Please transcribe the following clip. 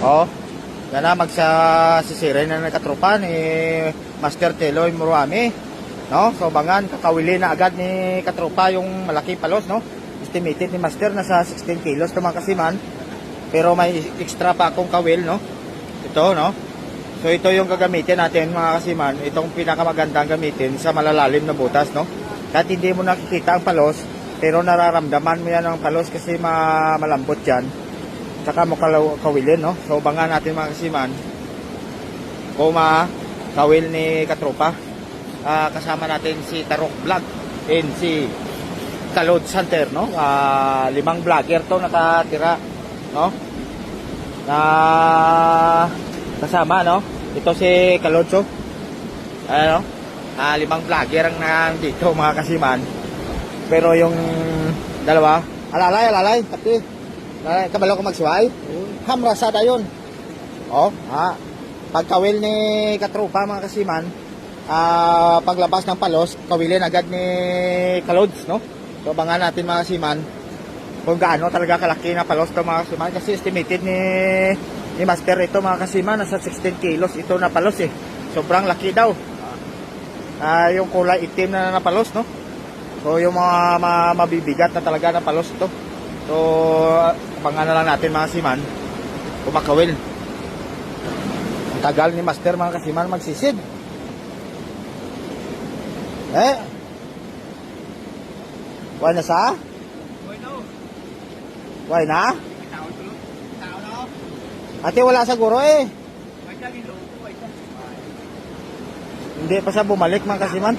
Oh, yan na magsasisirin na nagkatropa ni Master Teloy Muruami, no? So bangan kakawili na agad ni katropa yung malaki palos, no? Estimated ni Master na sa 16 kilos to mga kasiman. Pero may extra pa akong kawil, no? Ito, no? So ito yung gagamitin natin mga kasiman, itong pinakamagandang gamitin sa malalalim na butas, no? Kahit hindi mo nakikita ang palos, pero nararamdaman mo yan ang palos kasi malambot yan. Saka mo kawilin, no? So bangan natin mga kasiman kung kawil ni katropa. Kasama natin si Tarok Vlog and si Kalod Santer, no? 5 vlogger to nakatira, no? Na kasama, no? Ito si Kalodso. Ano? 5 vlogger ang nandito mga kasiman. Pero yung dalawa, alalay, tapi kabalo ko magsuway. Hamrasada yun. Oh, pagkawil ni katropa mga kasiman, paglabas ng palos, kawilin agad ni Kalods, no? So abangan natin mga kasiman kung gaano talaga kalaki na palos to mga kasiman, kasi estimated ni Master ito mga kasiman nasa 16 kilos ito na palos eh. Sobrang laki daw. Yung kulay itim na palos, no? So yung mga mabibigat na talaga na palos ito. So abangan na lang natin mga kasiman kung makawil. Ang tagal ni Master mga kasiman magsisid. Why na sa? Why na? Ate wala siguro eh. Hindi pa siya bumalik mga kasiman.